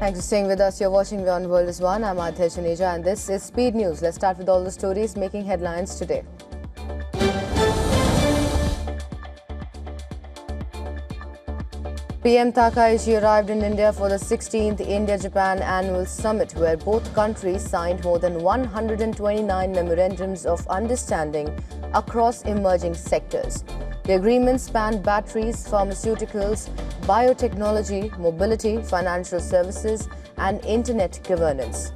Thanks for staying with us. You're watching WION The World is One. I'm Adhya Chaneja and this is Speed News. Let's start with all the stories making headlines today. PM Takaichi arrived in India for the 16th India-Japan Annual Summit, where both countries signed more than 129 memorandums of understanding across emerging sectors. The agreements spanned batteries, pharmaceuticals, biotechnology, mobility, financial services, and internet governance.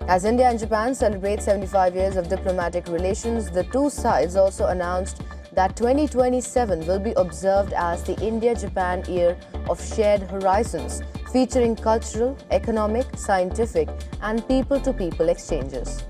As India and Japan celebrate 75 years of diplomatic relations, the two sides also announced that 2027 will be observed as the India-Japan Year of Shared Horizons, featuring cultural, economic, scientific, and people-to-people exchanges.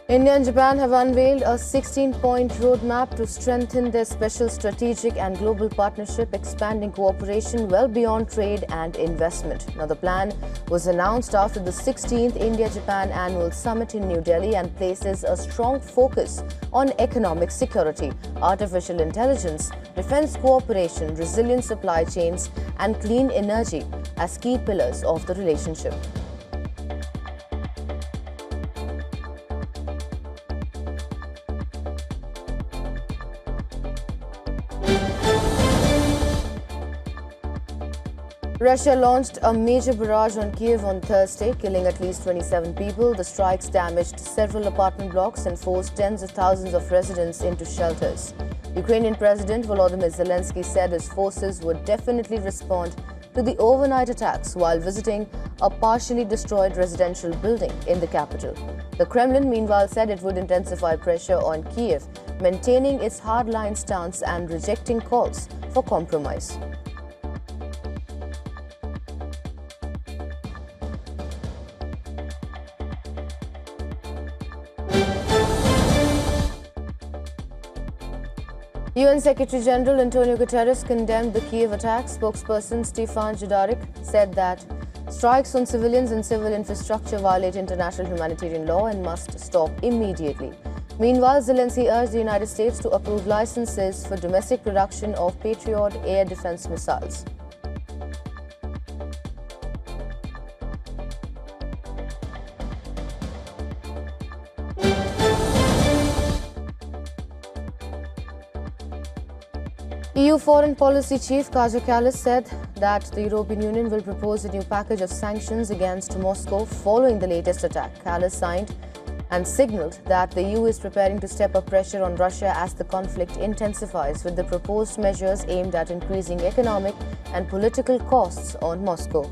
India and Japan have unveiled a 16-point roadmap to strengthen their special strategic and global partnership, expanding cooperation well beyond trade and investment. Now, the plan was announced after the 16th India-Japan Annual Summit in New Delhi and places a strong focus on economic security, artificial intelligence, defense cooperation, resilient supply chains, and clean energy as key pillars of the relationship. Russia launched a major barrage on Kyiv on Thursday, killing at least 27 people. The strikes damaged several apartment blocks and forced tens of thousands of residents into shelters. Ukrainian President Volodymyr Zelensky said his forces would definitely respond to the overnight attacks while visiting a partially destroyed residential building in the capital. The Kremlin, meanwhile, said it would intensify pressure on Kyiv, maintaining its hardline stance and rejecting calls for compromise. UN Secretary-General Antonio Guterres condemned the Kyiv attacks. Spokesperson Stefan Dujarric said that strikes on civilians and civil infrastructure violate international humanitarian law and must stop immediately. Meanwhile, Zelensky urged the United States to approve licenses for domestic production of Patriot air defense missiles. EU Foreign Policy Chief Kaja Kallas said that the European Union will propose a new package of sanctions against Moscow following the latest attack. Kallas signed and signaled that the EU is preparing to step up pressure on Russia as the conflict intensifies, with the proposed measures aimed at increasing economic and political costs on Moscow.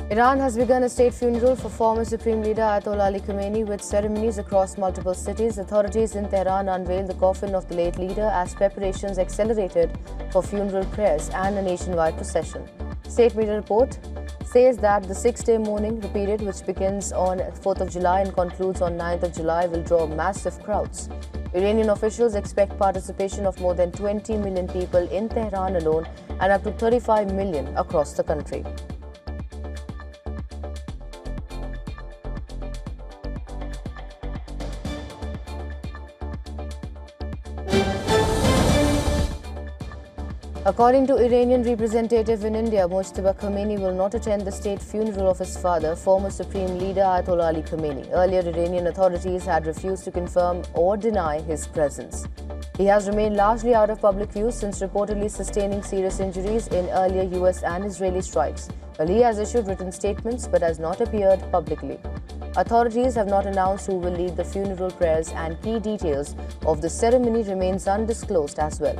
Iran has begun a state funeral for former Supreme Leader Ayatollah Ali Khamenei with ceremonies across multiple cities. Authorities in Tehran unveiled the coffin of the late leader as preparations accelerated for funeral prayers and a nationwide procession. State media report says that the six-day mourning period, which begins on 4th of July and concludes on 9th of July, will draw massive crowds. Iranian officials expect participation of more than 20 million people in Tehran alone and up to 35 million across the country. According to Iranian representative in India, Mojtaba Khamenei will not attend the state funeral of his father, former Supreme Leader Ayatollah Ali Khamenei. Earlier, Iranian authorities had refused to confirm or deny his presence. He has remained largely out of public view since reportedly sustaining serious injuries in earlier US and Israeli strikes. Well, he has issued written statements but has not appeared publicly. Authorities have not announced who will lead the funeral prayers, and key details of the ceremony remains undisclosed as well.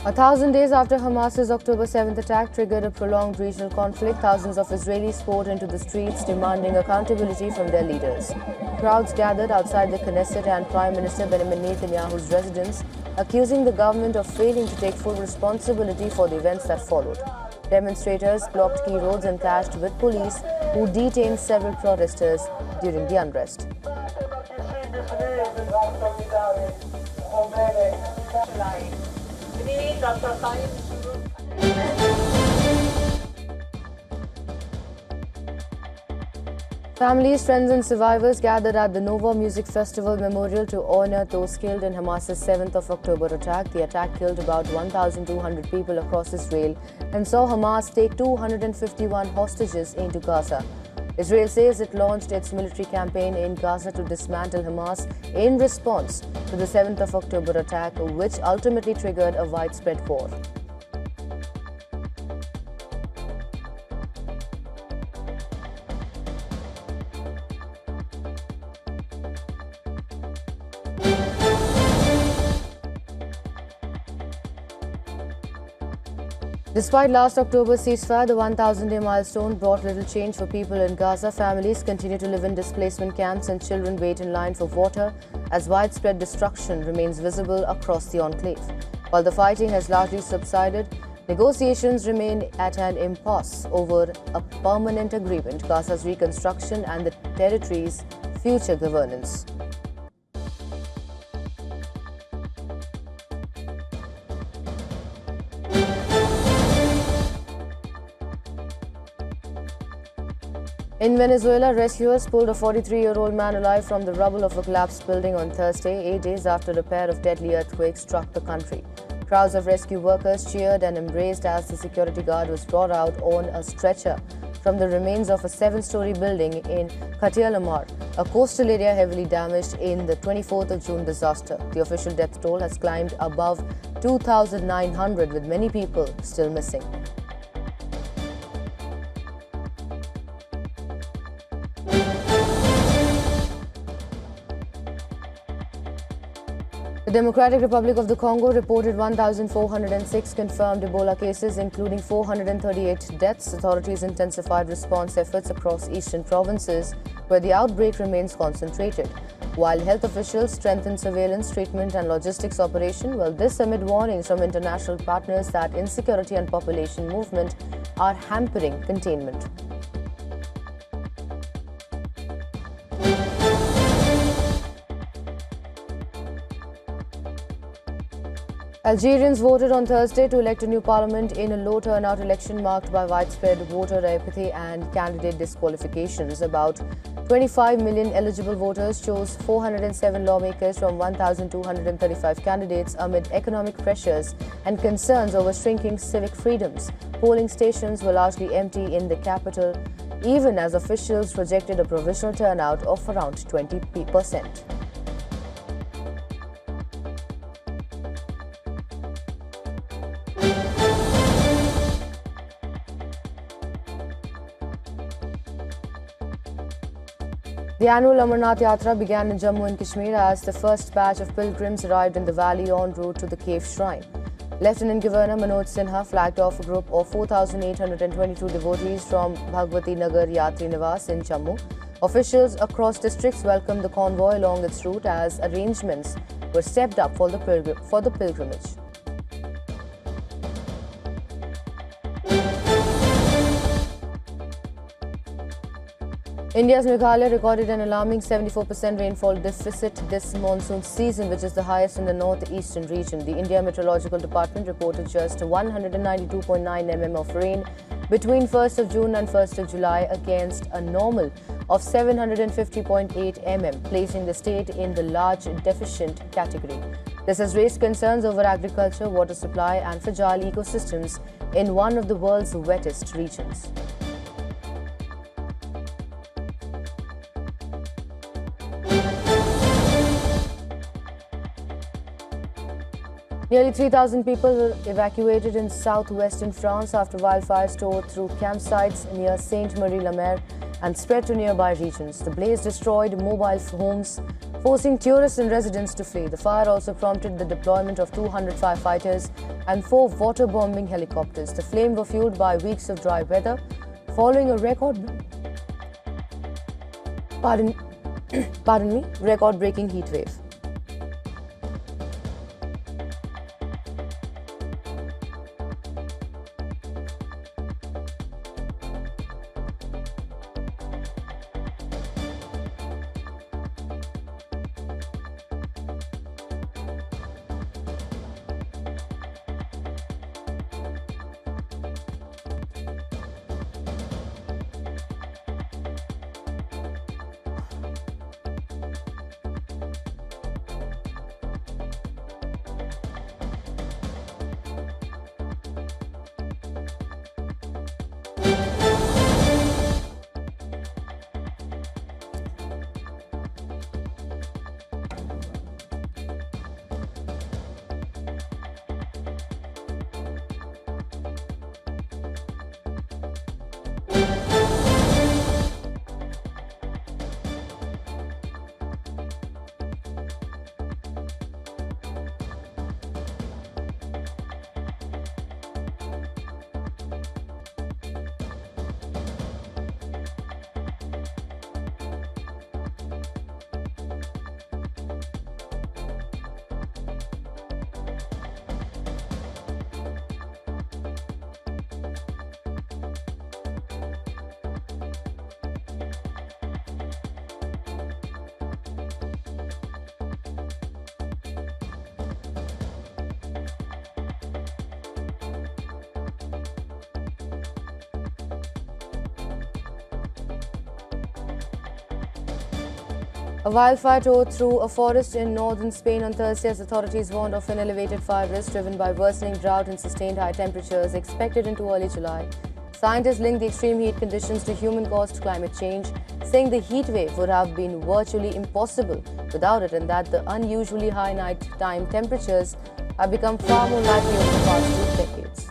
A 1,000 days after Hamas's October 7th attack triggered a prolonged regional conflict, thousands of Israelis poured into the streets demanding accountability from their leaders. Crowds gathered outside the Knesset and Prime Minister Benjamin Netanyahu's residence, accusing the government of failing to take full responsibility for the events that followed. Demonstrators blocked key roads and clashed with police, who detained several protesters during the unrest. Families, friends and survivors gathered at the Nova Music Festival Memorial to honor those killed in Hamas's 7th of October attack. The attack killed about 1,200 people across Israel and saw Hamas take 251 hostages into Gaza. Israel says it launched its military campaign in Gaza to dismantle Hamas in response to the 7th of October attack, which ultimately triggered a widespread war. Despite last October's ceasefire, the 1,000-day milestone brought little change for people in Gaza. Families continue to live in displacement camps and children wait in line for water as widespread destruction remains visible across the enclave. While the fighting has largely subsided, negotiations remain at an impasse over a permanent agreement, Gaza's reconstruction and the territory's future governance. In Venezuela, rescuers pulled a 43-year-old man alive from the rubble of a collapsed building on Thursday, 8 days after a pair of deadly earthquakes struck the country. Crowds of rescue workers cheered and embraced as the security guard was brought out on a stretcher from the remains of a 7-story building in Katialamar, a coastal area heavily damaged in the 24th of June disaster. The official death toll has climbed above 2,900, with many people still missing. The Democratic Republic of the Congo reported 1,406 confirmed Ebola cases, including 438 deaths. Authorities intensified response efforts across eastern provinces, where the outbreak remains concentrated, while health officials strengthened surveillance, treatment and logistics operation. Well, this amid warnings from international partners that insecurity and population movement are hampering containment. Algerians voted on Thursday to elect a new parliament in a low-turnout election marked by widespread voter apathy and candidate disqualifications. About 25 million eligible voters chose 407 lawmakers from 1,235 candidates amid economic pressures and concerns over shrinking civic freedoms. Polling stations were largely empty in the capital, even as officials projected a provisional turnout of around 20%. The annual Amarnath Yatra began in Jammu and Kashmir as the first batch of pilgrims arrived in the valley en route to the cave shrine. Lieutenant Governor Manoj Sinha flagged off a group of 4,822 devotees from Bhagwati Nagar Yatri Niwas in Jammu. Officials across districts welcomed the convoy along its route as arrangements were stepped up for the pilgrimage. India's Meghalaya recorded an alarming 74% rainfall deficit this monsoon season, which is the highest in the northeastern region. The India Meteorological Department reported just 192.9 mm of rain between 1st of June and 1st of July against a normal of 750.8 mm, placing the state in the large deficient category. This has raised concerns over agriculture, water supply and fragile ecosystems in one of the world's wettest regions. Nearly 3,000 people were evacuated in southwestern France after wildfires tore through campsites near Sainte-Marie-la-Mer and spread to nearby regions. The blaze destroyed mobile homes, forcing tourists and residents to flee. The fire also prompted the deployment of 200 firefighters and 4 water-bombing helicopters. The flames were fueled by weeks of dry weather, following a record-breaking heatwave. A wildfire tore through a forest in northern Spain on Thursday as authorities warned of an elevated fire risk driven by worsening drought and sustained high temperatures expected into early July. Scientists linked the extreme heat conditions to human-caused climate change, saying the heat wave would have been virtually impossible without it and that the unusually high nighttime temperatures have become far more likely over the past 2 decades.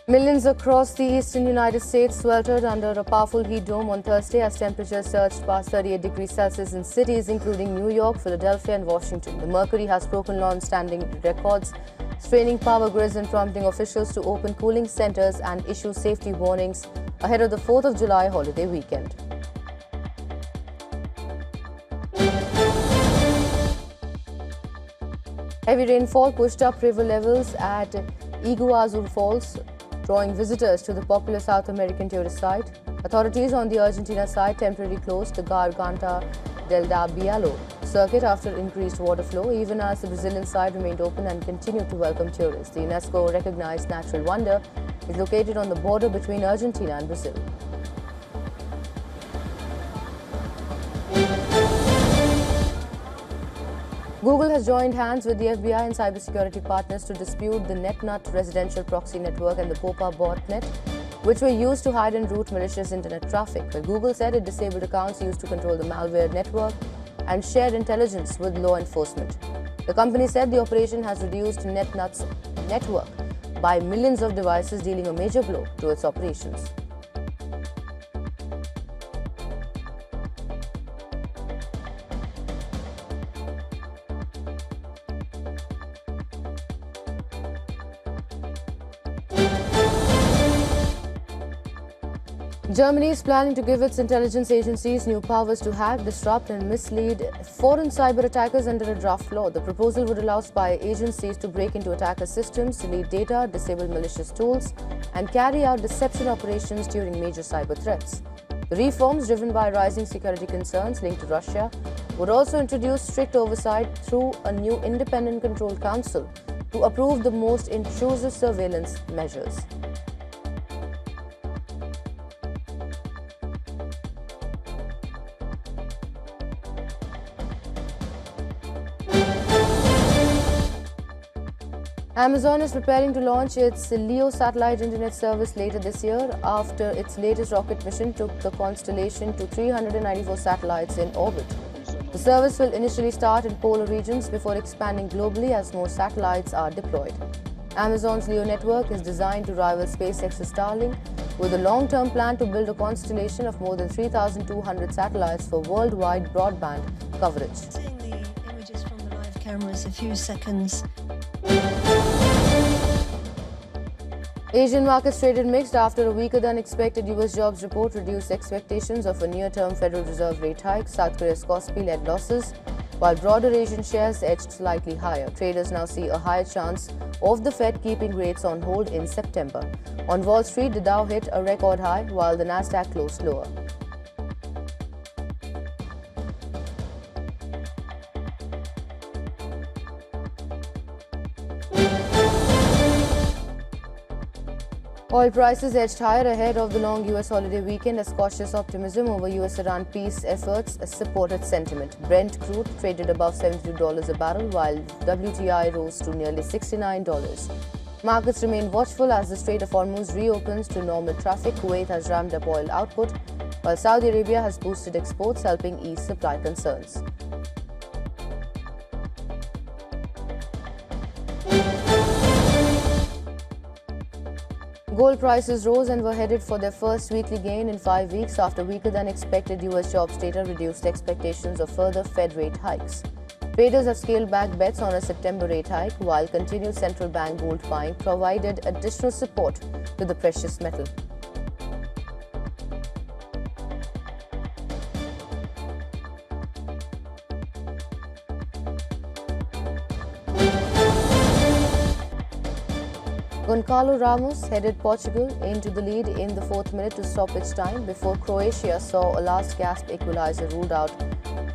Millions across the eastern United States sweltered under a powerful heat dome on Thursday as temperatures surged past 38 degrees Celsius in cities including New York, Philadelphia and Washington. The mercury has broken long-standing records, straining power grids and prompting officials to open cooling centers and issue safety warnings ahead of the 4th of July holiday weekend. Heavy rainfall pushed up river levels at Iguazu Falls, drawing visitors to the popular South American tourist site. Authorities on the Argentina side temporarily closed the Garganta del Diablo circuit after increased water flow, even as the Brazilian side remained open and continued to welcome tourists. The UNESCO-recognized natural wonder is located on the border between Argentina and Brazil. Google has joined hands with the FBI and cybersecurity partners to dispute the NetNut residential proxy network and the Popa botnet, which were used to hide and route malicious internet traffic. But Google said it disabled accounts used to control the malware network and shared intelligence with law enforcement. The company said the operation has reduced NetNut's network by millions of devices, dealing a major blow to its operations. Germany is planning to give its intelligence agencies new powers to hack, disrupt and mislead foreign cyber attackers under a draft law. The proposal would allow spy agencies to break into attacker systems, delete data, disable malicious tools and carry out deception operations during major cyber threats. The reforms, driven by rising security concerns linked to Russia, would also introduce strict oversight through a new independent control council to approve the most intrusive surveillance measures. Amazon is preparing to launch its LEO satellite internet service later this year after its latest rocket mission took the constellation to 394 satellites in orbit. The service will initially start in polar regions before expanding globally as more satellites are deployed. Amazon's LEO network is designed to rival SpaceX's Starlink, with a long-term plan to build a constellation of more than 3,200 satellites for worldwide broadband coverage. Seeing the images from the live cameras a few seconds. Asian markets traded mixed after a weaker than expected US jobs report reduced expectations of a near-term Federal Reserve rate hike. South Korea's Kospi led losses, while broader Asian shares edged slightly higher. Traders now see a higher chance of the Fed keeping rates on hold in September. On Wall Street, the Dow hit a record high, while the Nasdaq closed lower. Oil prices edged higher ahead of the long US holiday weekend as cautious optimism over US-Iran peace efforts supported sentiment. Brent crude traded above $72 a barrel, while WTI rose to nearly $69. Markets remain watchful as the Strait of Hormuz reopens to normal traffic. Kuwait has ramped up oil output, while Saudi Arabia has boosted exports, helping ease supply concerns. Gold prices rose and were headed for their first weekly gain in 5 weeks after weaker than expected US jobs data reduced expectations of further Fed rate hikes. Traders have scaled back bets on a September rate hike, while continued central bank gold buying provided additional support to the precious metal. Goncalo Ramos headed Portugal into the lead in the 4th minute to stoppage time before Croatia saw a last-gasp equalizer ruled out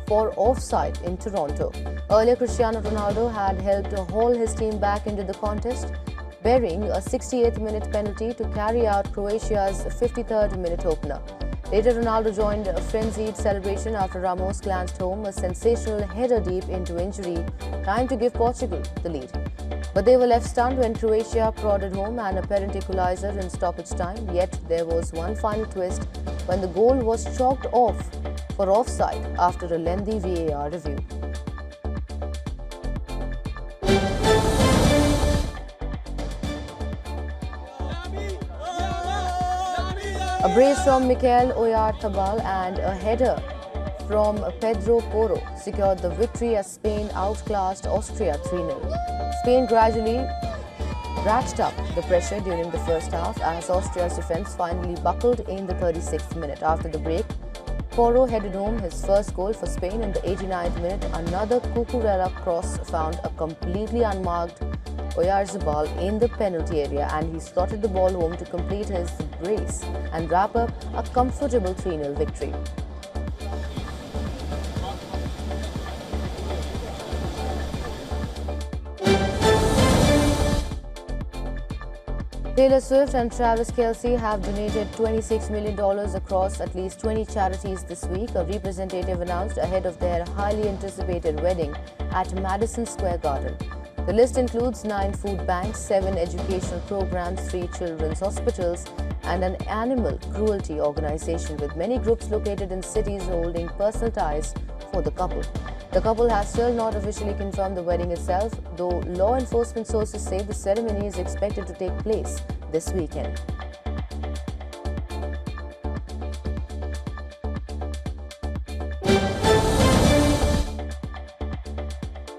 for offside in Toronto. Earlier, Cristiano Ronaldo had helped haul his team back into the contest, bearing a 68th minute penalty to carry out Croatia's 53rd minute opener. Later, Ronaldo joined a frenzied celebration after Ramos glanced home a sensational header deep into injury time to give Portugal the lead. But they were left stunned when Croatia prodded home an apparent equalizer in stoppage time. Yet there was one final twist when the goal was chalked off for offside after a lengthy VAR review. A brace from Mikel Oyarzabal and a header from Pedro Porro secured the victory as Spain outclassed Austria 3-0. Spain gradually ratcheted up the pressure during the first half as Austria's defence finally buckled in the 36th minute. After the break, Porro headed home his first goal for Spain in the 89th minute. Another Cucurella cross found a completely unmarked Oyarzabal in the penalty area, and he slotted the ball home to complete his brace and wrap up a comfortable 3-0 victory. Taylor Swift and Travis Kelce have donated $26 million across at least 20 charities this week, a representative announced ahead of their highly anticipated wedding at Madison Square Garden. The list includes 9 food banks, 7 educational programs, 3 children's hospitals, and an animal cruelty organization, with many groups located in cities holding personal ties for the couple. The couple has still not officially confirmed the wedding itself, though law enforcement sources say the ceremony is expected to take place this weekend.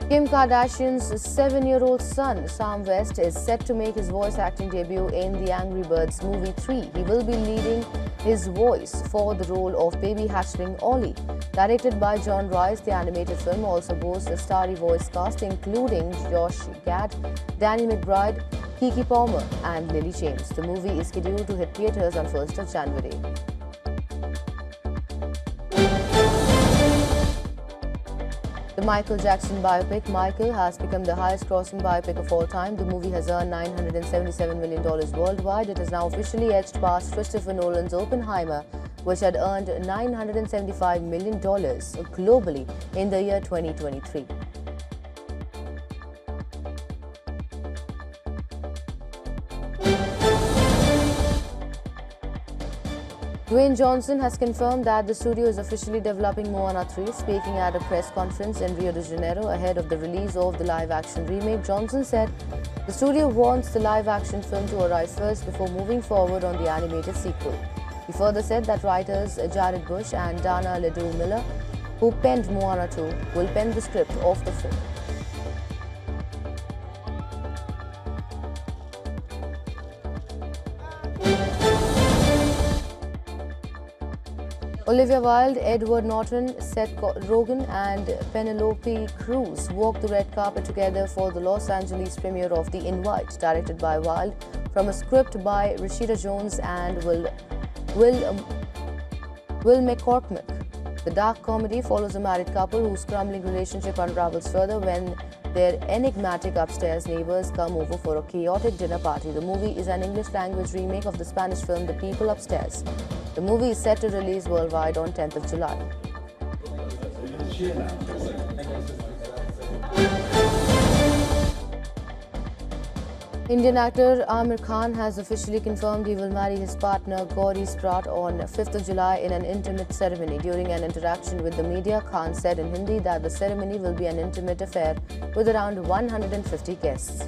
Kim Kardashian's 7-year-old son, Sam West, is set to make his voice acting debut in the Angry Birds movie 3. He will be leading his voice for the role of baby hatchling Ollie. Directed by John Rice, the animated film also boasts a starry voice cast including Josh Gad, Danny McBride, Keke Palmer and Lily James. The movie is scheduled to hit theatres on 1st of January. The Michael Jackson biopic, Michael, has become the highest-grossing biopic of all time. The movie has earned $977 million worldwide. It has now officially edged past Christopher Nolan's Oppenheimer, which had earned $975 million globally in the year 2023. Dwayne Johnson has confirmed that the studio is officially developing Moana 3. Speaking at a press conference in Rio de Janeiro ahead of the release of the live-action remake, Johnson said the studio wants the live-action film to arrive first before moving forward on the animated sequel. He further said that writers Jared Bush and Dana Ledoux Miller, who penned Moana 2, will pen the script of the film. Olivia Wilde, Edward Norton, Seth Rogen and Penelope Cruz walked the red carpet together for the Los Angeles premiere of The Invite, directed by Wilde from a script by Rashida Jones and Will McCormick. The dark comedy follows a married couple whose crumbling relationship unravels further when their enigmatic upstairs neighbors come over for a chaotic dinner party. The movie is an English-language remake of the Spanish film The People Upstairs. The movie is set to release worldwide on 10th of July. Indian actor Aamir Khan has officially confirmed he will marry his partner Gauri Sprat on 5th of July in an intimate ceremony. During an interaction with the media, Khan said in Hindi that the ceremony will be an intimate affair with around 150 guests.